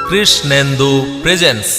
Krishnendu presence.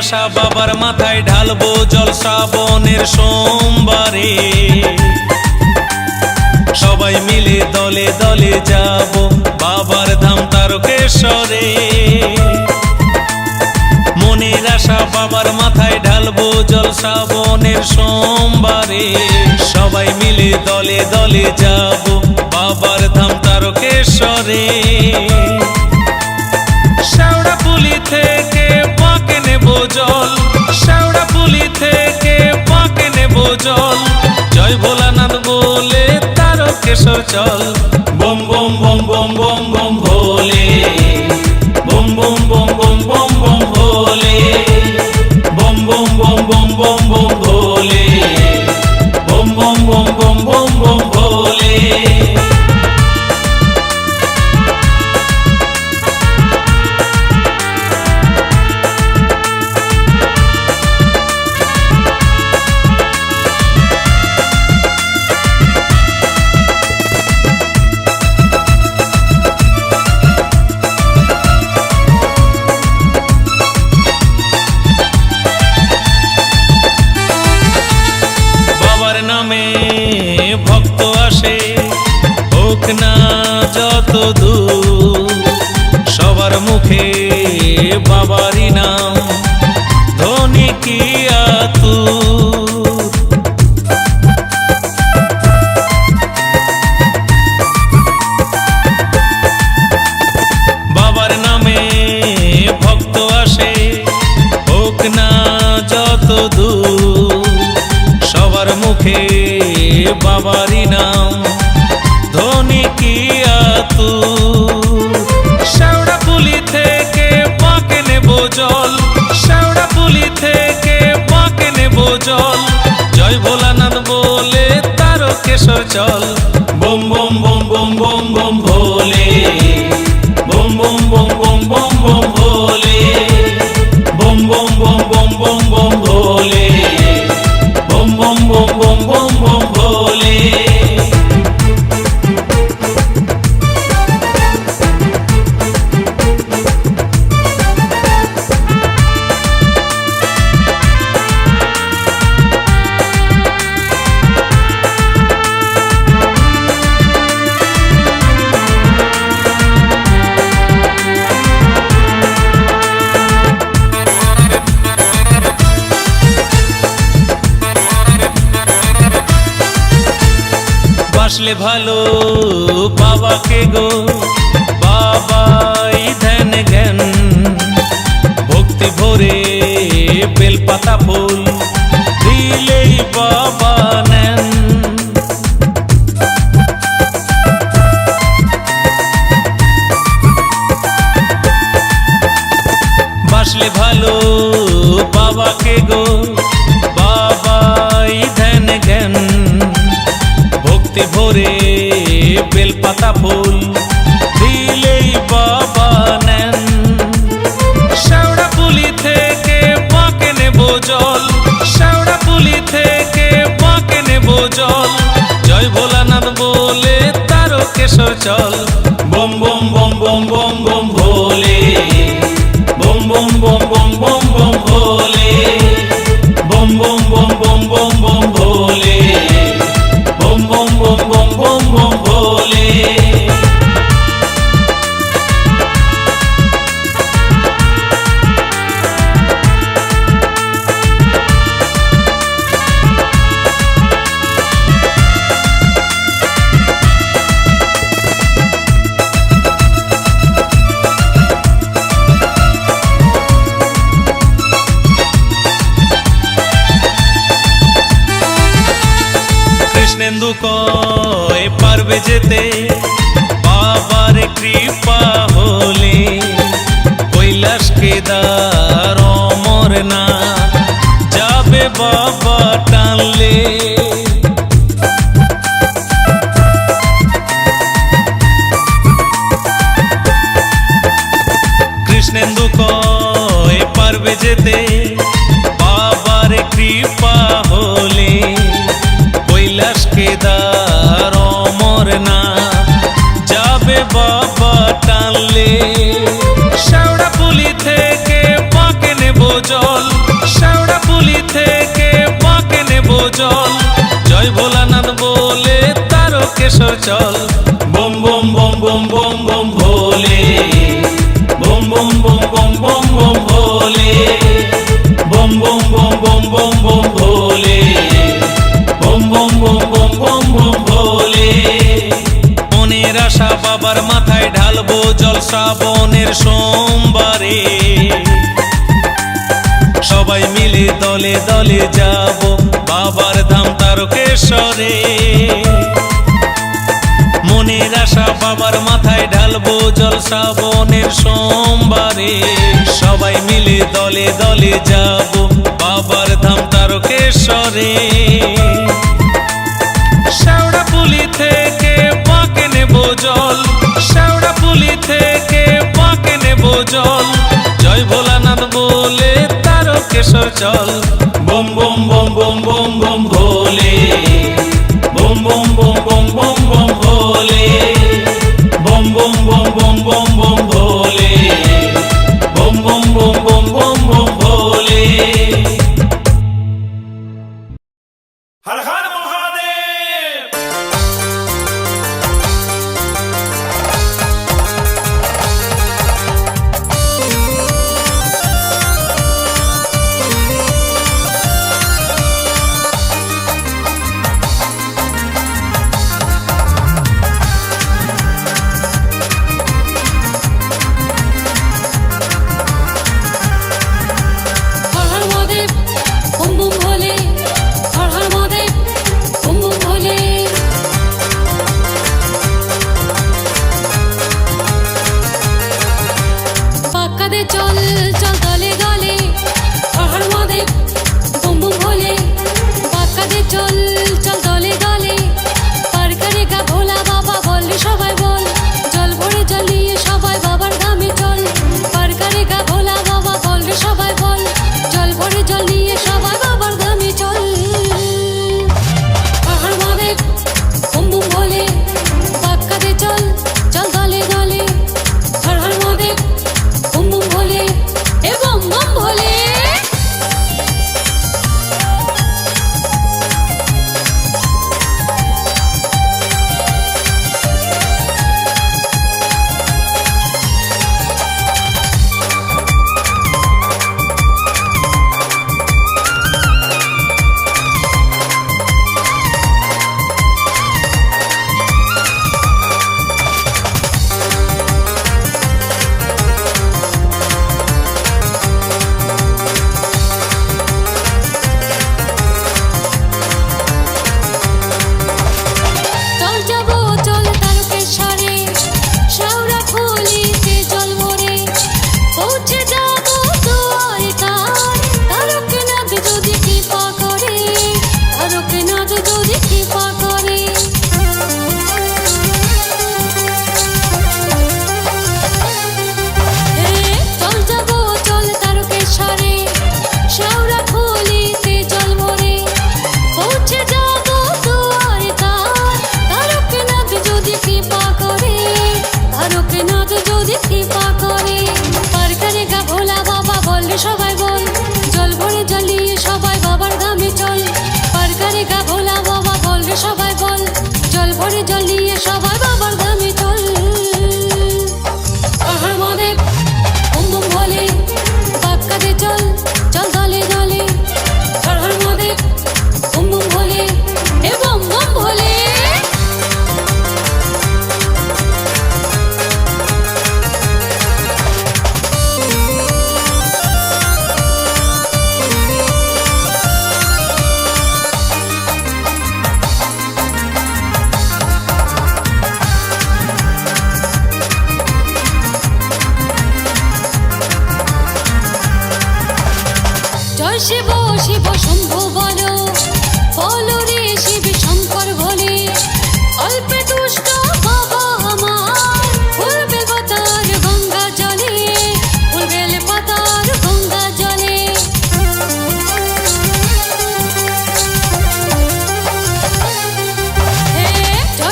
আশা বাবার মাথায় ঢালবো জল শ্রাবণের সোমবারে, সবাই মিলে দলে দলে যাব বাবার ধাম তারকেশ্বরে। মনের আশা বাবার মাথায় ঢালবো জল শ্রাবণের সোমবারে, সবাই মিলে দলে দলে যাব বাবার ধাম তারকেশ্বরে। শেওড়াফুলি থেকে পাকে নেব জল, শেওড়াফুলি থেকে পাকে নেব জল, জয় ভোলানাথ বলে তারকেশ্বর চল। বম বম বম বম বম বম ভোলে, বম বম বম বম বম বম ভোলে, বম বম বম বম বম বম ভোলে, বম বম বম বম বম বম ভোলে। নামে ভক্ত আসে হোক না যত দূর, সবার মুখে বাবারই নাম ধ্বনি কি আতুর। বাবার নামে ভক্ত আসে হোক না যত দূর, সবার মুখে বাবারই নাম ধ্বনি কি আতুর। শেওড়াফুলি থেকে পাকে নেব জল, শেওড়াফুলি থেকে পাকে নেব জল, জয় ভোলানাথ বলে তারকেশ্বর চল। বম বম বম বম বম বম ভোলে, বম বম বম বম বম বম ভোলে, বম বম বম বম বম বম ভোলে, বম বম বম বম বম বম ভোলে। বাসলে ভালো বাবাকে গো, বাবাই ধ্যান জ্ঞান, ভক্তি ভরে বেলপাতা ফুল দিলেই বাবা নেন। বাসলে ভালো বাবাকে গো, বাবাই ধ্যান জ্ঞান, ভক্তি ভরে বেলপাতা ফুল দিলেই বাবা নেন। শেওড়াফুলি থেকে পাকে নেব জল, শেওড়াফুলি থেকে পাকে নেব জল, জয় ভোলানাথ বলে তারকেশ্বর চল। বম বম বম বম বম বম ভোলে, বম বম বম বম বম বম ভোলে, বম বম বম বম বম বম ভোলে, বম বম বম বম বম বম ভোলে। কৃষ্ণেন্দু কয় পারবে যেতে বাবার কৃপা হলে, কৈলাস কেদার অমরনাথ যাবে বাবা টানলে। কৃষ্ণেন্দু কয় পারবে যেতে বাবার কৃপা হলে। কৈলাস কেদার অমরনাথ যাবে বাবা টানলে। শেওড়াফুলি থেকে পাকে নেব জল, শেওড়াফুলি থেকে পাকে নেব জল। জয় ভোলানাথ বলে তারকেশ্বর চল। বম বম বম বম বম বম ভোলে, বম বম বম বম বম বম ভোলে, বম বম বম বম বম বম ভোলে, বম বম বম বম বম বম ভোলে। মনের আশা বাবার মাথায় ঢালবো জল শ্রাবণের সোমবারে। সবাই মিলে দলে দলে যাব বাবার ধাম তারকেশ্বরে। মনের আশা বাবার মাথায় ঢালবো জল শ্রাবণের সোমবারে। সবাই মিলে দলে দলে যাব বাবার ধাম তারকেশ্বরে। শেওড়াফুলি থেকে পাকে নেব জল, শেওড়াফুলি থেকে পাকে নেব জল। জয় ভোলানাথ বলে তারকেশ্বর চল। বম বম বম বম বম বম ভোলে, বম বম বম বম বম বম ভোলে, বম বম বম বম বম বম ভোলে, বম বম বম বম বম বম ভোলে। হর হর মহাদেব।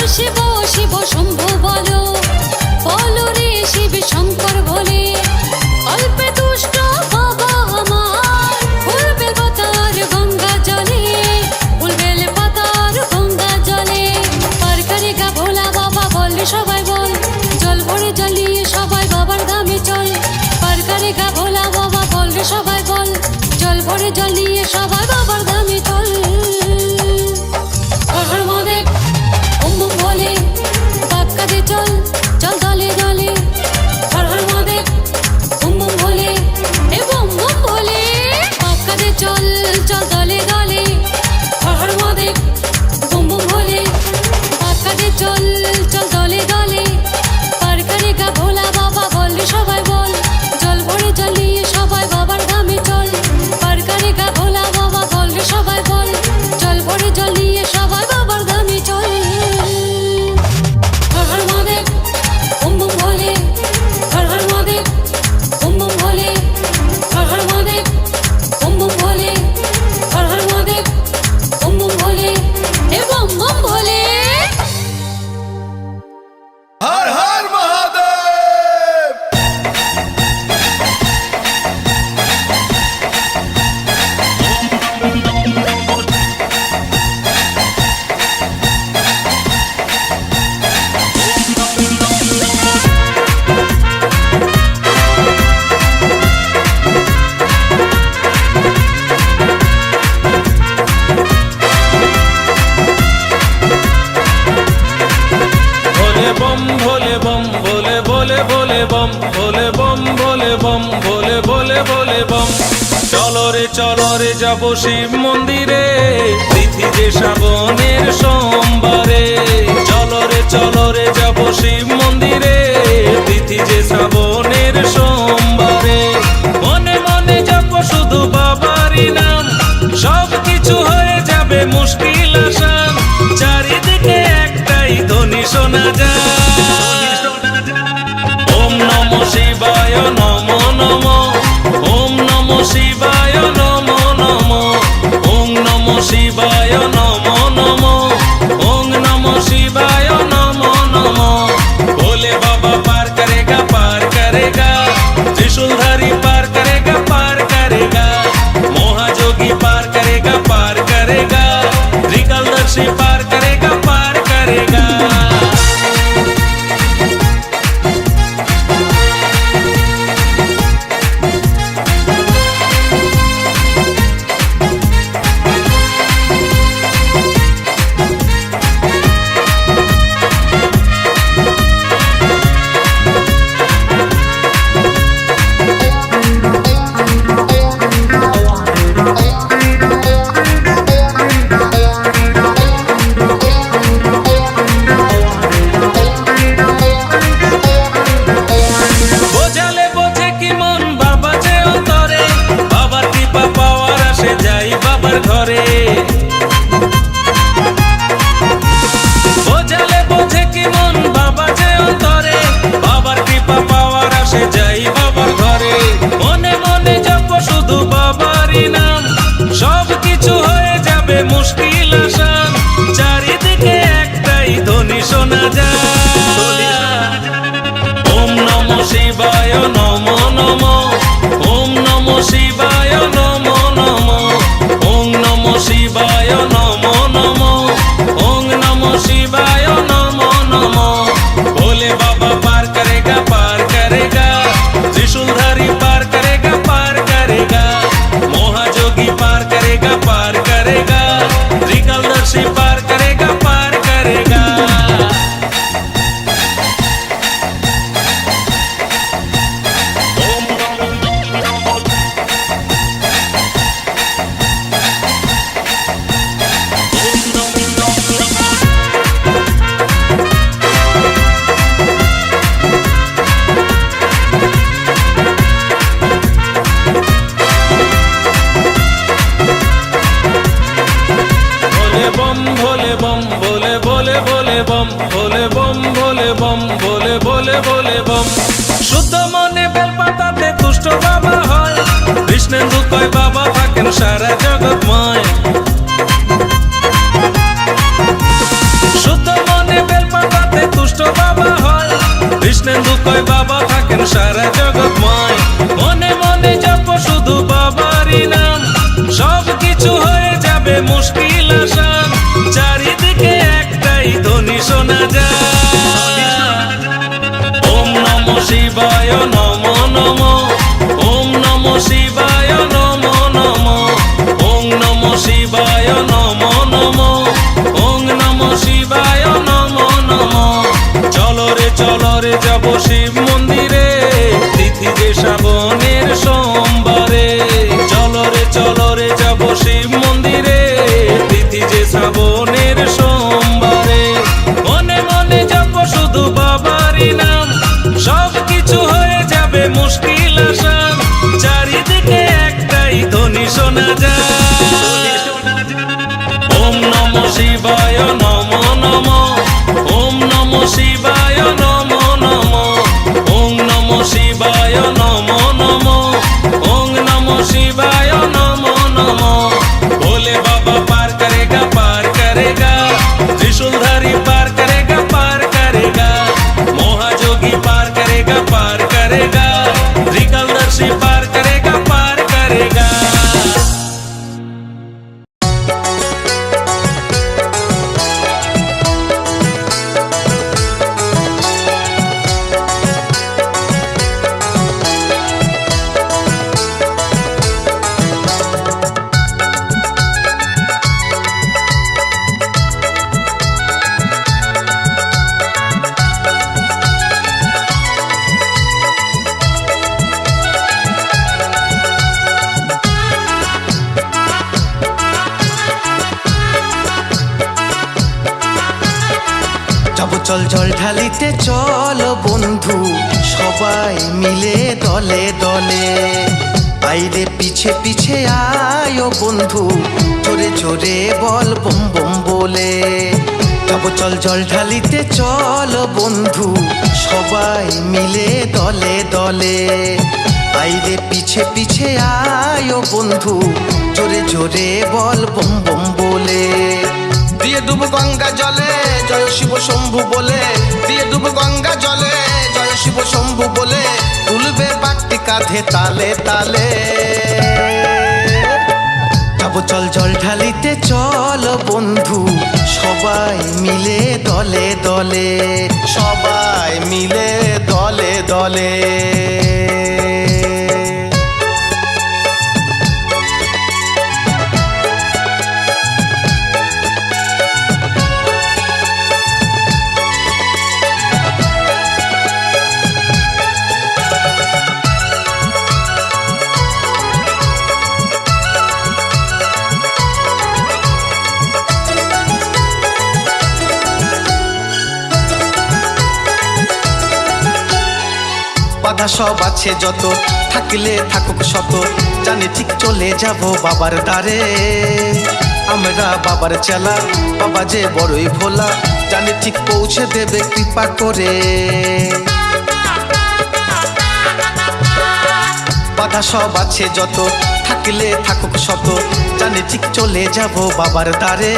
জয় শিব শিব শম্ভু বলো, বলো রে শিব শঙ্কর বলে। অল্পে তুষ্ট বাবা আমার, ফুলবেল পাতার গঙ্গা জলে, ফুলবেল পাতার গঙ্গা জলে। পার করে গা ভোলা বাবা বললে সবাই বল, জল ভরে জ্বালিয়ে সবাই বাবার ধামে চল। পার করে গা ভোলা বাবা বললে সবাই বল, জল ভরে জ্বালিয়ে সবাই বাবার ধামে চল। হর হর মহাদেব ওম বম ভোলে, পাক্কা দে চল চল দলে দলে। হর হর মহাদেব ওম বম ভোলে, এ বম বম ভোলে, পাক্কা দে চল চল দলে দলে। হর হর মহাদেব ওম বম ভোলে, পাক্কা দে চল চল দলে দলে। পার করে গা ভোলা বাবা বললে সবাই বল, জল ভরে জ্বালিয়ে সবাই বাবার ধামে চল। পার করে গা ভোলা বাবা বললে সবাই বল, জল ভরে জ্বালিয়ে সবাই বাবার ধামে চল। হর হর মহাদেব ওম বম ভোলে, হর হর মহাদেব ওম বম ভোলে, হর হর মহাদেব ওম বম ভোলে, হর হর মহাদেব ওম বম ভোলে, এ বম বম ভোলে। হর হর মহাদেব। ভোলে বম ভোলে বম ভোলে ভোলে ভোলে bomb Bhole bomb Bhole bomb ভোলে ভোলে ভোলে বম। চলো রে যাব শিব মন্দিরে, তিথি যে শ্রাবণের সোমবারে। চলো রে যাব শিব মন্দিরে, তিথি যে শ্রাবণের সোমবারে। মনে মনে জপ শুধু বাবারই নাম, সব কিছু হয়ে যাবে মুশকিল আসান। চারিদিকে একটাই ধ্বনি শোনা যায়, ওম নমঃ শিবায় নমো নমো, ওম নমঃ শিবায় নমো নমো, ওম নমঃ শিবায় নমো নমো, ওম নমঃ শিবায় নমো নমো। ভোলে বাবা পার করেगा, त्रिशूलधारी पार करेगा, महाजोगी पार करेगा, त्रिकालदर्शी पार करेगा। বোঝালে বোঝে কি মন বাবা যে অন্তরে, বাবার কৃপা পাওয়ার আসে যাই বাবার ঘরে। বোঝালে বোঝে কি মন বাবা যে অন্তরে, বাবার কৃপা পাওয়ার আসে যাই বাবার ঘরে। মনে মনে জপ শুধু বাবারই নাম, সব কিছু হয়ে যাবে মুশকিল আসান। চারিদিকে একটাই ধ্বনি শোনা যায়, ওম নমঃ শিবায় নমো নমো, ওম নমঃ শিবায় নমো নমো, ওম নমঃ শিবায় নমো নমো, ওম নমঃ শিবায় নমো নমো। ভোলে বাবা পার करेगा, त्रिशूलधारी पार करेगा, महाजोगी पार करेगा, त्रिकालदर्शी पार करेगा। भोले बम भोले भोले भोले बम भोले बम भोले बम भोले भोले भोले बम। शुद्ध मने बेलपाताते तुष्ट बाबा হয়, কৃষ্ণেন্দু কয় বাবা থাকেন সারা জগৎময়। শুদ্ধ মনে কয় বাবা থাকেন সারা জগৎময়, মনে মনে জপ শুধু বাবারই নাম, সব কিছু হয়ে যাবে মুশকিল আসান, চারিদিকে একটাই ধ্বনি শোনা যায়, ওম নমঃ শিবায় নমো নমো, ওম নমঃ শিবায় নমো নমো, ওম নমঃ শিবায় নমো নমো, ওম নমঃ শিবায় নমো নমো। চলো রে যাব শিব মন্দিরে, তিথি যে শ্রাবণের সোমবারে, চলো রে যাব শিব মন্দিরে, তিথি যে শ্রাবণের সোমবারে, মনে মনে জপ শুধু বাবারই নাম, সব কিছু হয়ে যাবে মুশকিল আসান, চারিদিকে একটাই ধ্বনি শোনা যায়, ওম নমঃ শিবায় নমো নমো, ওম নমঃ শিবায় নমো নমো, ওম নমঃ শিবায় নমো নমো, ওম নমঃ শিবায় নমো নমো। ভোলে বাবা পার করেगा, त्रिशूलधारी पार करेगा, महाजोगी पार करेगा, त्रिकालदर्शी पार करेगा। চল জল ঢালিতে চল বন্ধু, সবাই মিলে দলে দলে, আইরে পিছে পিছে আয় বন্ধু, জোরে জোরে বল বম বম বলে, যাব চল জল ঢালিতে চল বন্ধু, সবাই মিলে দলে দলে, আইরে পিছে পিছে আয় বন্ধু, জোরে জোরে বল বম বম বলে, দিয়ে ডুব গঙ্গা জলে জয় শিব শম্ভু বলে, দিয়ে ডুব গঙ্গা জলে জয় শিব শম্ভু বলে, তুলবে বাগটি কাঁধে তালে তালে, যাব চল জল ঢালিতে চল বন্ধু, সবাই মিলে দলে দলে, সবাই মিলে দলে দলে। বাধা সব আছে যত, থাকলে থাকুক শত, জানি ঠিক চলে যাব বাবার দ্বারে, আমরা বাবার চেলা, বাবা যে বড়ই ভোলা, জানি ঠিক পৌঁছে দেবে কৃপা করে, বাধা সব আছে যত, থাকলে থাকুক শত, জানি ঠিক চলে যাব বাবার দ্বারে,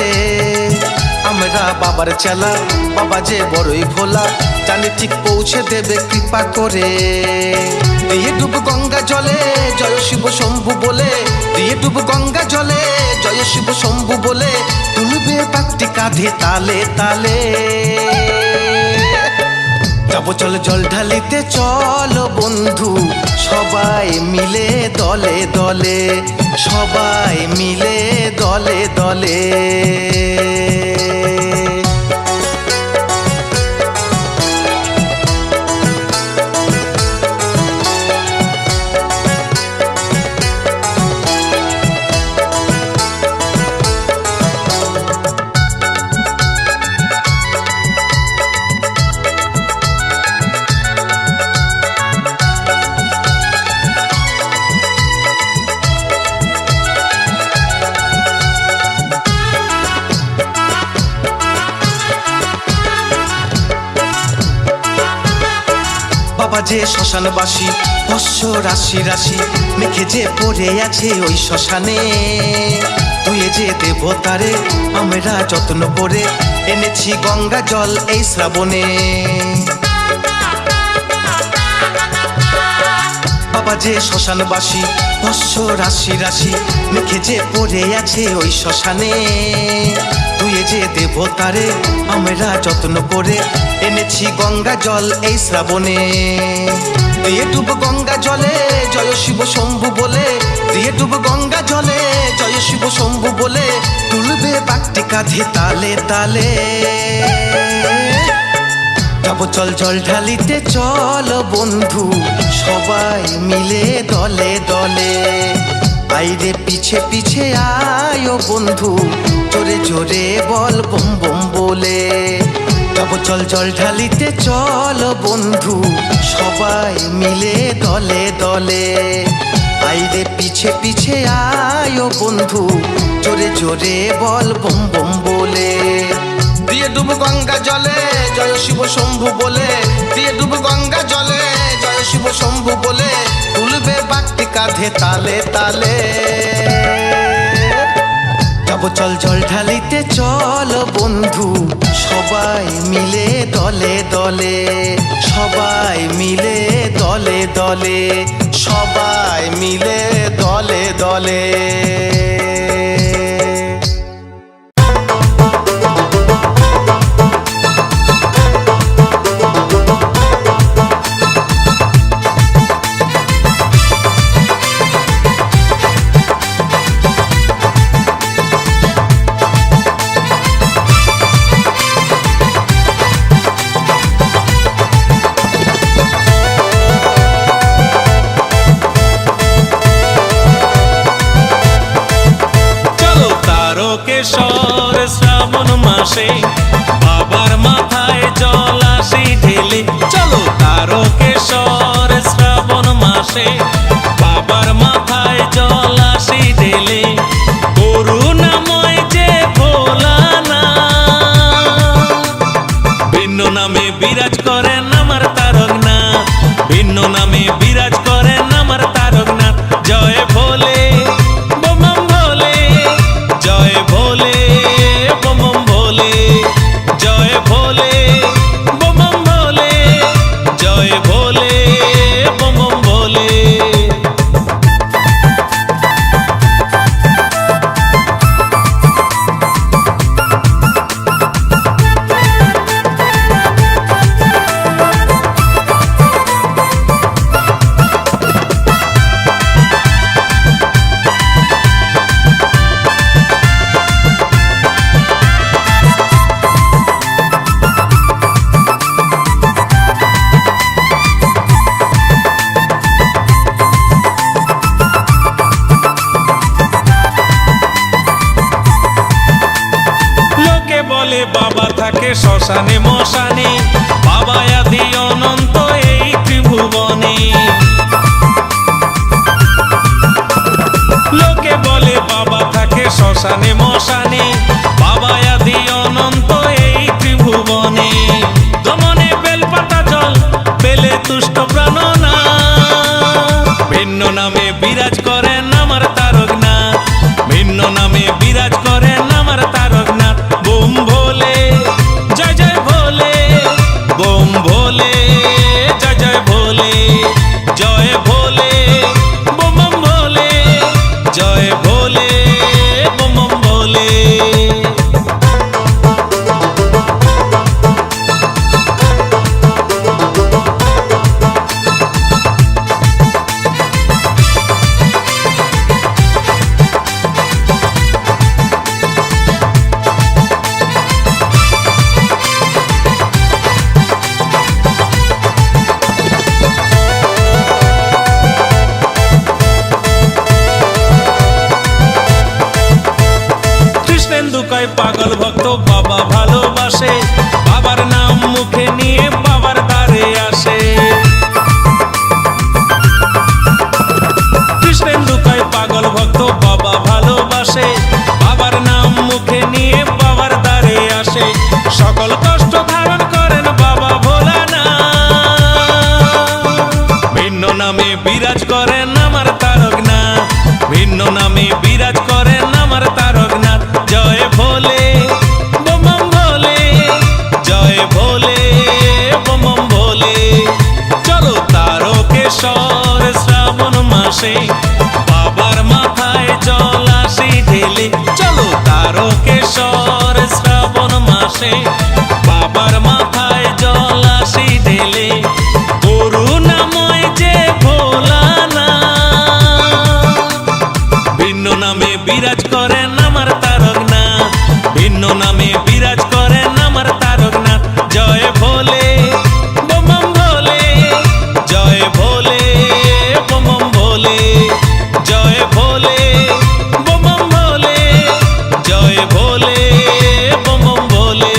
আমরা বাবার চেলা, বাবা যে বড়ই ভোলা, জানি ঠিক পৌঁছে দেবে কৃপা করে, দিয়ে ডুব গঙ্গা জলে জয় শিব শম্ভু বলে, দিয়ে ডুব গঙ্গা জলে জয় শিব শম্ভু বলে, তুলবে বাগটি কাঁধে তালে তালে, যাব চল জল ঢালিতে চল বন্ধু, সবাই মিলে দলে দলে, সবাই মিলে দলে দলে। বাবা যে শ্মশানবাসী, ভস্য রাশি রাশি মেখে যে পড়ে আছে ওই শ্মশানে, তুই যে দেবতারে আমরা যত্ন করে এনেছি গঙ্গা জল এই শ্রাবণে, বাবা যে শ্মশানবাসী ভস্য রাশি রাশি মেখে যে পড়ে আছে ওই শ্মশানে, তুই যে দেবতারে আমরা যত্ন করে এনেছি গঙ্গা জল এই শ্রাবণে। দিয়ে ডুব গঙ্গা জলে জয় শিব শম্ভু বলে, দিয়ে ডুব গঙ্গা জলে জয় শিব শম্ভু বলে, তুলবে বাঘটি কাঁধে তালে তালে। যাবো চল জল ঢালিতে চল বন্ধু সবাই মিলে দলে দলে, আইরে পিছে পিছে আয় ও বন্ধু জোরে জোরে বল বম বম বলে। যাবো চল জল ঢালিতে চল বন্ধু সবাই মিলে দলে দলে, আইরে পিছে পিছে আয় ও বন্ধু জোরে জোরে বল বম বম বলে। দিয়ে ডুব গঙ্গা জলে জয় শিব শম্ভু বলে, দিয়ে ডুব গঙ্গা জলে জয় শিব শম্ভু বলে, তুলবে বাঘটি কাঁধে তালে তালে। যাবো চল জল ঢালিতে চল বন্ধু সবাই মিলে দলে দলে, সবাই মিলে দলে দলে, সবাই মিলে দলে দলে। তারকেশ্বর শ্রাবণ মাসে বাবার মাথায় জল আসি ঢেলে, চলো তারকেশ্বর শ্রাবণ মাসে বাবার মাথায় জল আসি ঢেলে। করুণাময় যে ভোলানা ভিন্ন নামে বিরাজ করেন আমার তারকনাথ, ভিন্ন নামে বিরাজ করেন আমার তারকনাথ। জয় ভোলে বম ভোলে, জয় ভোলে বম ভোলে, জয় ভোলে বম ভোলে, জয় ভোলে বম ভোলে। বাবা থাকে শ্মশানে মশানে, বাবা আদি অনন্ত এই ত্রিভুবনে। লোকে বলে বাবা থাকে শ্মশানে মশানে, বাবা আদি অনন্ত এই ত্রিভুবনে। গমনে বেলপাতা জল পেলে তুষ্ট প্রাণনা, ভিন্ন নামে বিরাজ করেন আমার তারকনাথ, ভিন্ন নামে বিরাজ করেন আমার তারকনাথ। বোম ভোলে জয় জয় ভোলে, বোম ভোলে জয় জয় ভোলে, জয় ভোলে বোম ভোলে, জয় ভোলে বোম ভোলে। মাসে বাবার মাথায় জল আসি ঢেলে চলো তারকেশ্বর শ্রাবণ মাসে বাবার মাথায় জল আসি ঢেলে করুণাময় যে ভোলানাথ ভিন্ন নামে বিরাজ করেন আমার তারকনাথ ভিন্ন নামে বিরাজ করেন আমার তারকনাথ জয় ভোলে বম বম ভোলে জয় ভোলে বম বম ভোলে জয় ভোলে বম বম ভোলে জয় ভোলে বম বম ভোলে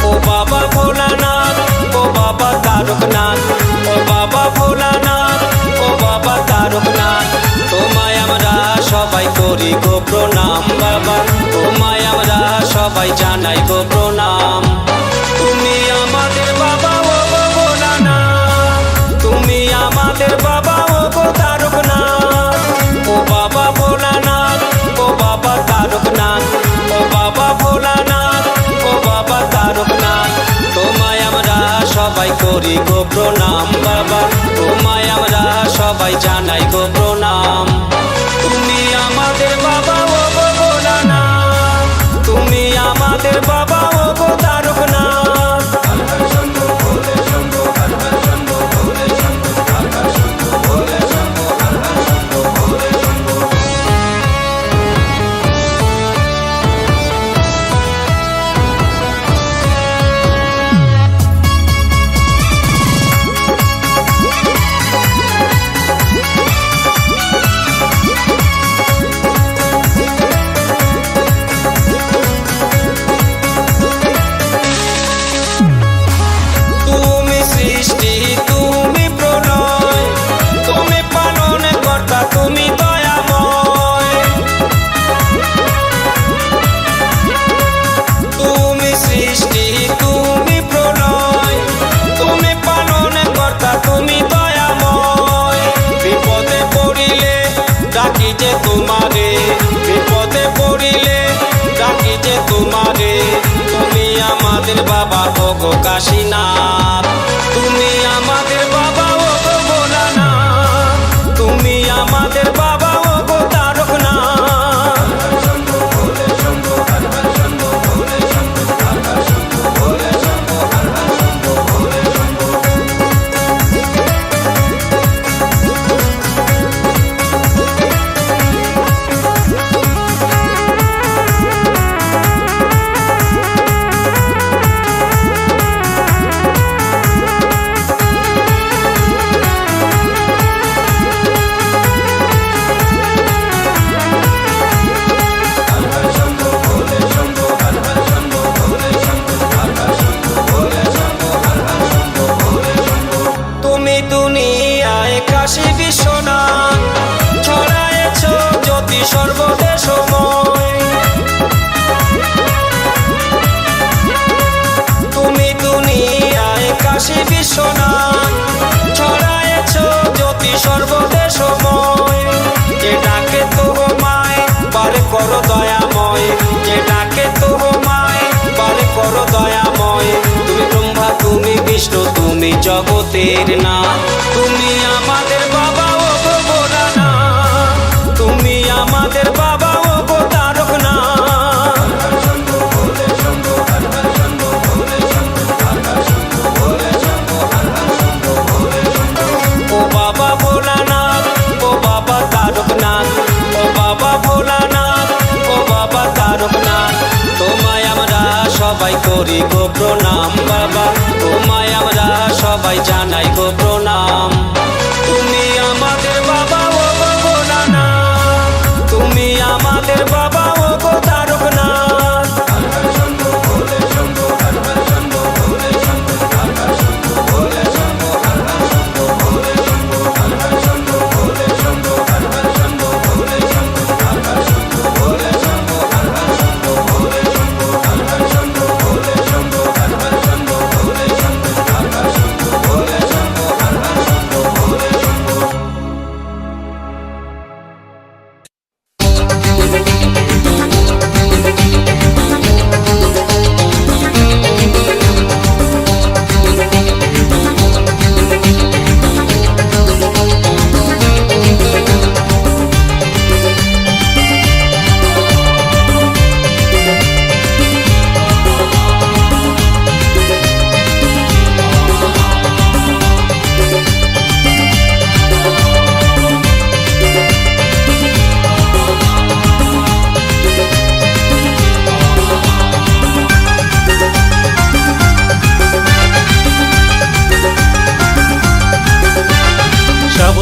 ও বাবা ভোলানাথ ও বাবা তারকনাথ ও বাবা ভোলানাথ ও বাবা তারকনাথ তোমায় আমরা সবাই করি গো প্রণাম বাবা তোমায় আমরা সবাই জানাই গো প্রণাম তুমি আমাদের বাবা ও গো ভোলানাথ তুমি আমাদের বাবা ও গো তারকনাথ ও বাবা ভোলানাথ ও বাবা তারকনাথ ও বাবা ভোলানাথ ও বাবা তারকনাথ তোমায় আমরা সবাই করি গো প্রণাম বাবা তোমায় আমরা সবাই জানাই গো প্রণাম তুমি আমাদের বাবা ও গো ভোলানাথ তুমি আমাদের বাবা ও গো তারকনাথ তুমি সৃষ্টি তুমি প্রলয় তুমি পালন কর্তা তুমি দয়াময় তুমি সৃষ্টি তুমি প্রলয় তুমি পালন কর্তা তুমি দয়াময় বিপদে পড়িলে ডাকি যে তোমারে বিপদে পড়িলে ডাকি যে তোমারে তুমি আমাদের বাবা ও গো কাশীনাথ তুমি আমাদের বাবা ও গো ভোলানাথ তুমি আমাদের বাবা ও গো তারকনাথ তুমি দুনিয়ায় কাশী বিশ্বনাথ ছড়ায়েছ জ্যোতি সর্বদেশময় তুমি দুনিয়ায় কাশী বিশ্বনাথ ছড়ায়েছ জ্যোতি সর্বদেশময় যে ডাকে তোমায় বার করো দয়াময় যে ডাকে তোমায় বার করো দয়াময় তুমি ব্রহ্মা তুমি বিষ্ণু তুমি জগতের না তুমি আমাদের বাবা ও গো ভোলানাথ তুমি আমাদের বাবা ও গো তারকনাথ ও বাবা ভোলানাথ ও বাবা তারকনাথ ও বাবা ভোলানাথ ও বাবা তারকনাথ তোমায় আমরা সবাই করি গো প্রণাম বাবা তোমায় আমরা সবাই জানাই গো প্রণাম তুমি আমাদের বাবা ও গো ভোলানাথ তুমি আমাদের বাবা ও গো তারকনাথ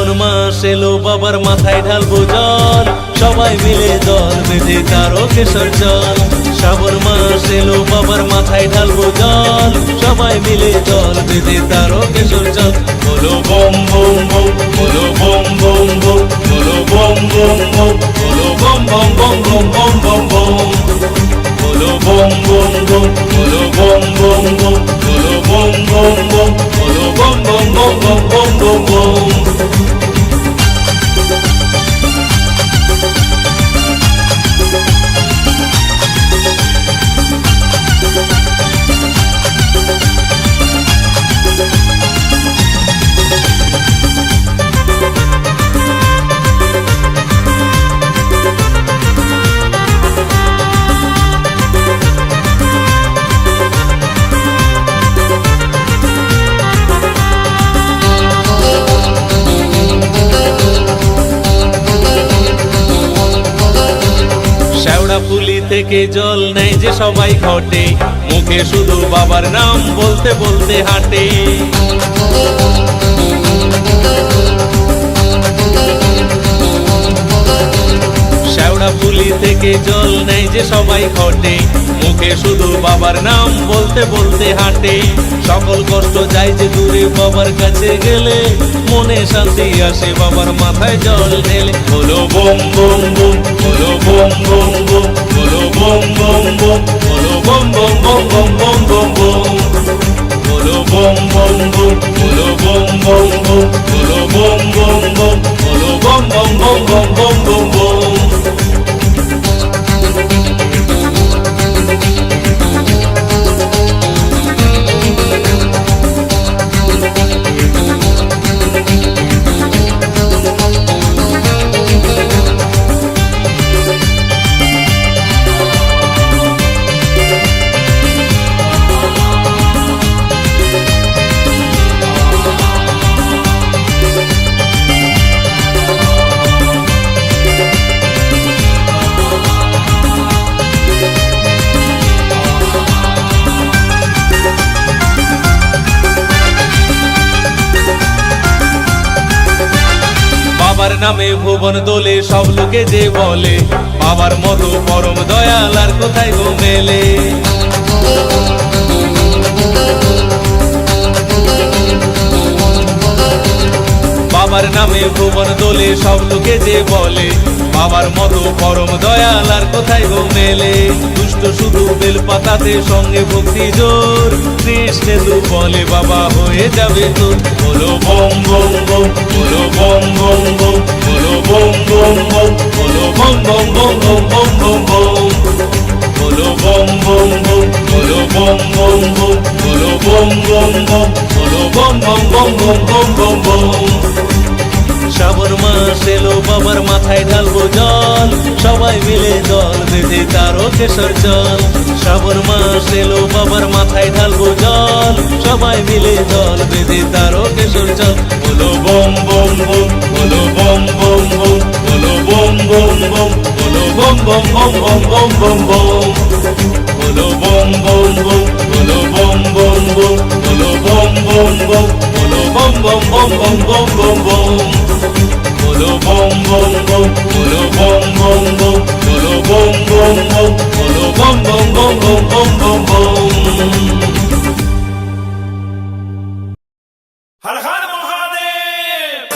শ্রাবণ মাস এলো বাবার মাথায় ঢালবো জল সবাই মিলে দল বেঁধে তারও কেশর জল শ্রাবণ মাস এলো বাবার মাথায় ঢালবো জল সবাই মিলে দল বেঁধে তারও কেশর জল বলো বম বম বম বলো বম বম বম বলো বম বম বম বলো বম বম বম বম বম বম বম বলো বম বম বম বলো বম বম বম বলো বম বম বম বলো বম বম বম বম বম বম বম। পুলি থেকে জল নেয় যে সবাই ঘটে মুখে শুধু বাবার নাম বলতে বলতে হাঁটে শ্যাওড়া পুলি থেকে জল নেয় যে সবাই ঘটে মুখে শুধু বাবার নাম বলতে বলতে হাঁটে সকল কষ্ট যায় যে দূরে বাবার কাছে গেলে মনে শান্তি আসে বাবার মাথায় জল ঢেলে বলো বম বম বম বলো বম বম বম বলো বম বম বম বলো বম বম বম বম বম বম বম বলো বম বম বম বলো বম বম বম বলো বম বম বম বলো বম বম বম বম বম বম বম। বাবার নামে ভুবন দোলে সব লোকে যে বলে বাবার মতো পরম দয়াল আর কোথায় গো মেলে বাবার নামে ভুবন দোলে সব লোকে যে বলে বাবার মতো পরম দয়াল আর কোথায় গো মেলে দুষ্ট শুধু বেল পাতাতে সঙ্গে ভক্তি জোর কৃষ্ণে তু বলে বাবা হয়ে যাবে তো বলো বম বম বম বলো বম বম বম বলো বম বম বম বলো বম বম বম বম বম বম বম বলো বম বম বম বলো বম বম বম বলো বম বম বম বলো বম বম বম বম বম বম বম। শ্রাবণ মাস এলো বাবার মাথায় ঢালবো জল সবাই মিলে দল বেঁধে তারও কেশর জল শ্রাবণ মাস এলো বাবার মাথায় ঢালবো জল সবাই মিলে দল বেঁধে তারও কেশর জল বলো বম বম বম বলো বম বম বম বলো বম বম বম বলো বম বম বম বম বম বম বম বলো বম বম বম বলো বম বম বম বলো বম বম বম বলো বম বম বম বম বম বম বম বলো বম বম বম বলো বম বম বম বলো বম বম বম বলো বম বম বম বম বম বম বম। হর হর মহাদেব।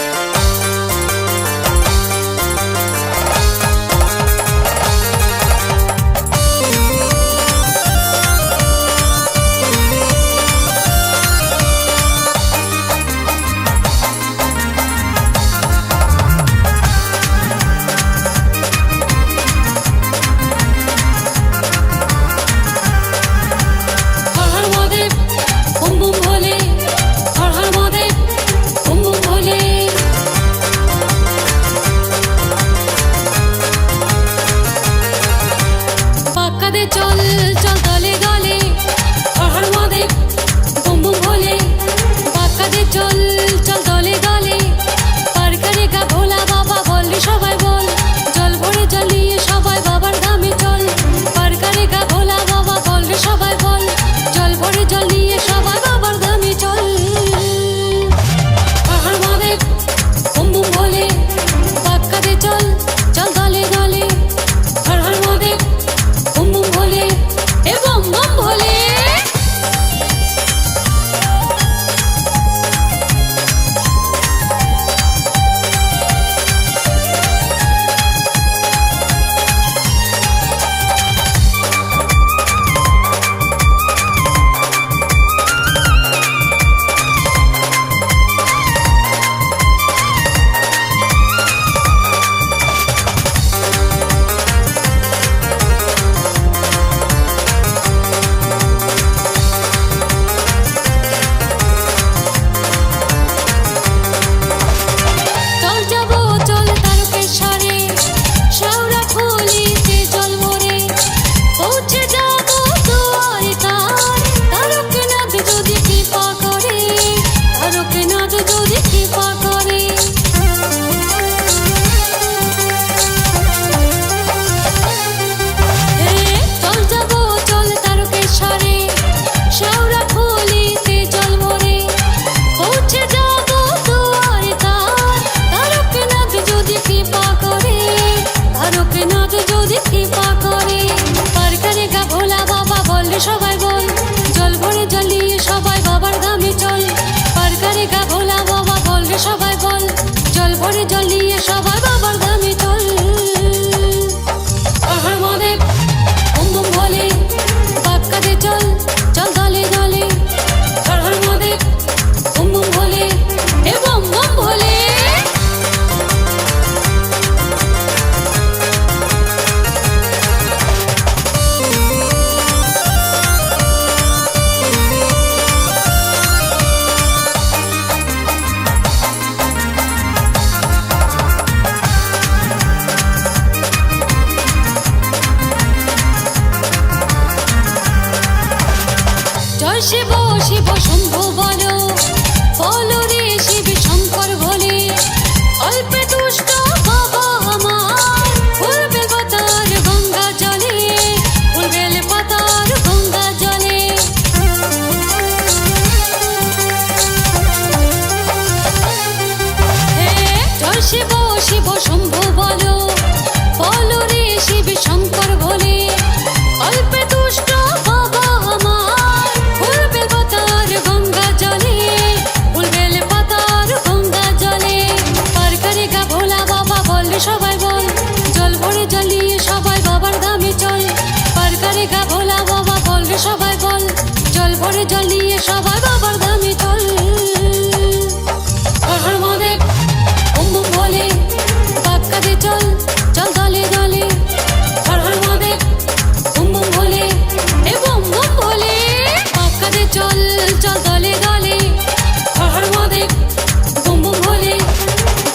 অল্পে দুষ্ট বাবা আমার ফুল বেল পাতার গঙ্গা জলে ফুল বেল পাতার গঙ্গা জলে জয় শিব শিব শম্ভু বলো বলো রে শিব শঙ্কর বলে অল্পে দুষ্ট বাবা আমার ফুল বেল পাতার গঙ্গা জলে ফুল বেল পাতার গঙ্গা জলে পার করে গা ভোলা বাবা বললে সবাই বল জল ভরে জ্বালিয়ে সবাই বাবার ধামে চল পার করে গা ভোলা বাবা বললে সবাই বল জল ভরে জ্বালিয়ে সবাই বাবার ধামে চল হর হর মহাদেব ওম ওম ভোলে পাক্কা দে চল চল দলে দলে হর হর মহাদেব ওম ওম ভোলে এ বম বম ভোলে পাক্কা দে চল চল দলে দলে হর হর মহাদেব ওম ওম ভোলে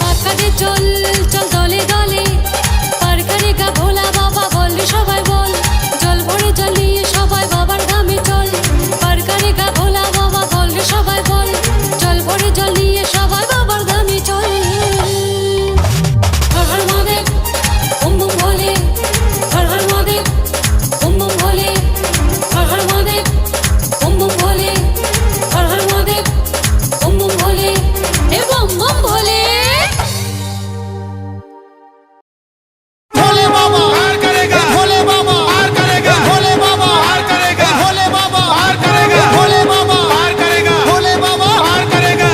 পাক্কা দে চল চল দলে দলে পার করে গা ভোলা বাবা বললে সবাই বল জল ভরে জ্বালিয়ে সবাই বাবার ধামে চল পার করে গা ভোলা বাবা বললে সবাই বল জল ভরে জ্বালিয়ে সবাই বাবার ধামে চল হর হর মহাদেব ওম ওম ভোলে হর হর মহাদেব ওম ওম ভোলে হর হর মহাদেব ওম ওম ভোলে হর হর মহাদেব ওম ওম ভোলে এ বম বম ভোলে भोले बाबा हार करेगा भोले बाबा हार करेगा भोले बाबा हार करेगा भोले बाबा हार करेगा भोले बाबा हार करेगा भोले बाबा हार करेगा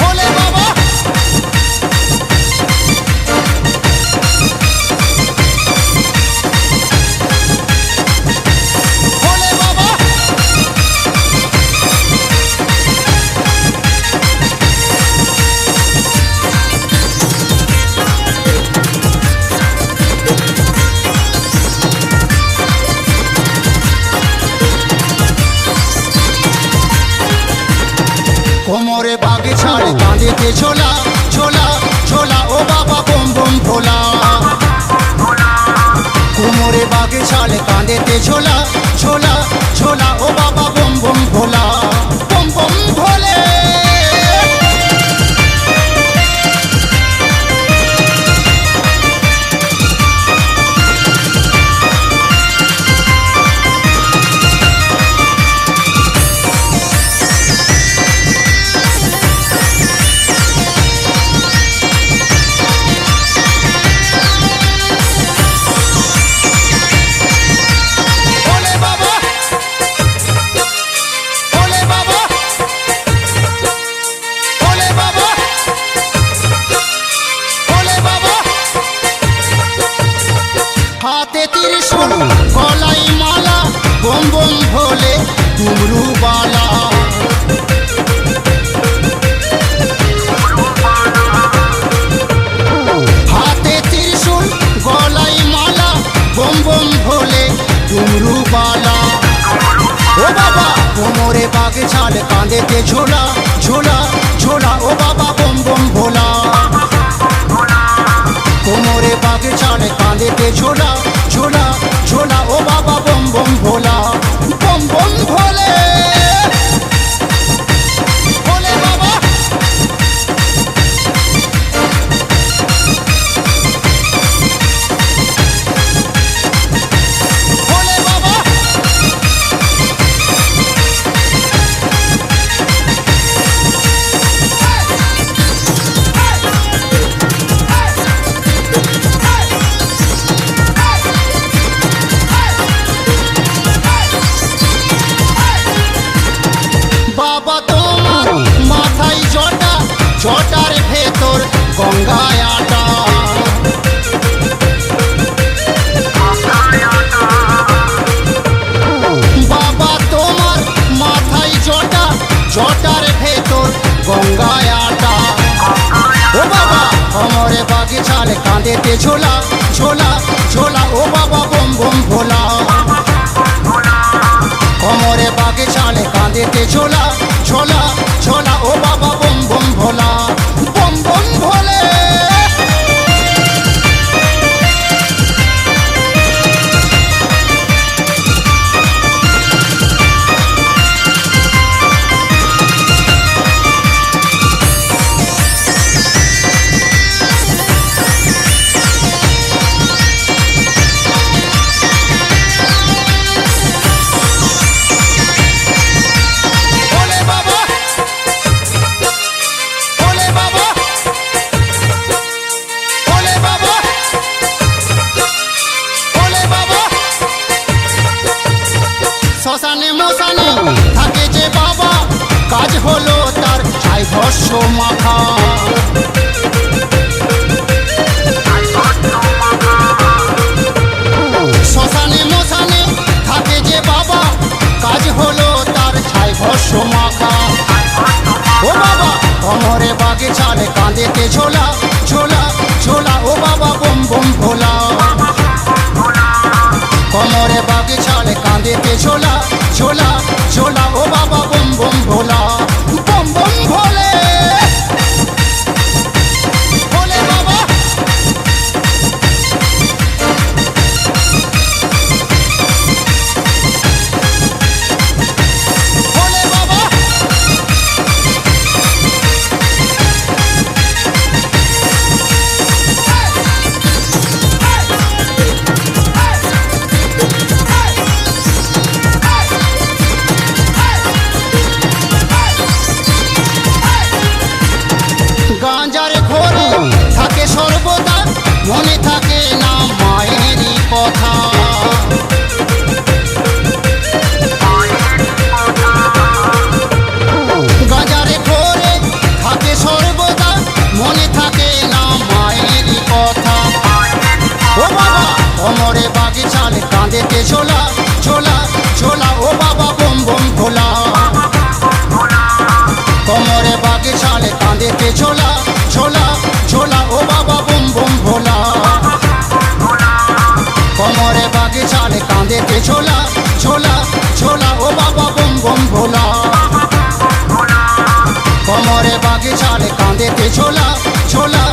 भोले बाबा भोले बाबा কোমরে বাগে ছাড় কাঁধেতে ছোলা ছোলা ছোলা ও বাবা বম বম ভোলা কোমরে বাগে ছাড় কাঁধেতে ছোলা ছোলা ছোলা ও বাবা বম বম ভোলা বম বম ভোলে ভোলে বাবা ভোলে বাবা ভোলে বাবা ভোলে বাবা হাতে ত্রিশূল গলায় মালা বম বম ভোলে ডুমরু বালা হাতে ত্রিশূল গলায় মালা বম বম ভোলে ডুমরু বালা ও বাবা কোমরে বাগে ছাল কাঁধেতে ঝোলা ঝোলা ঝোলা ও বাবা বম বম ভোলা কোমরে বাগে ছাল কাঁধেতে ঝোলা ঝোলা ঝোলা ও বাবা বম বম ভোলা বম বম ভোলে ভোলে বাবা ভোলে বাবা বাবা তোমার মাথায় জটা জটার ভেতর গঙ্গায় আটা বাবা তোমার মাথায় জটা জটার ভেতর গঙ্গায় আটা ও বাবা কোমরে বাগে ছাল কাঁধেতে ঝোলা ঝোলা ঝোলা ও বাবা বম বম ভোলা কোমরে বাগে ছালে কাঁধেতে ঝোলা ঝোলা ঝোলা ও বাবা বম বম ভোলা বম বম ভোলে শ্মশানে মশানে থাকে যে বাবা, কাজ হলো তার ছাই ভস্য মাখা। ও বাবা কোমরে বাগে চালে কাঁধেতে ঝোলা ঝোলা ঝোলা, ও বাবা বম বম ভোলা। কোমরে বাগে চালে কাঁধেতে ঝোলা ঝোলা ঝোলা, ও বাবা বম বম ভোলা। বম বম ভোলে ভোলে বাবা। ভোলে বাবা। গাঁজার ঘরে থাকে সর্বদা, মনে থাকে না মায়েরই কথা। গাঁজার ঘরে থাকে সর্বদা, মনে থাকে না মায়েরই কথা। ও বাবা কোমরে বাগে চালে কাঁধেতে ঝোলা ঝোলা ঝোলা, ও বাবা বম বম ভোলা। কোমরে বাগে চালে কাঁধেতে ঝোলা ঝোলা ঝোলা, ও বাবা বম বম ভোলা। কোমরে বাগে চালে কাঁধেতে ঝোলা ঝোলা ঝোলা, ও বাবা বম বম ভোলা। কোমরে বাগে চালে কাঁধেতে ঝোলা ঝোলা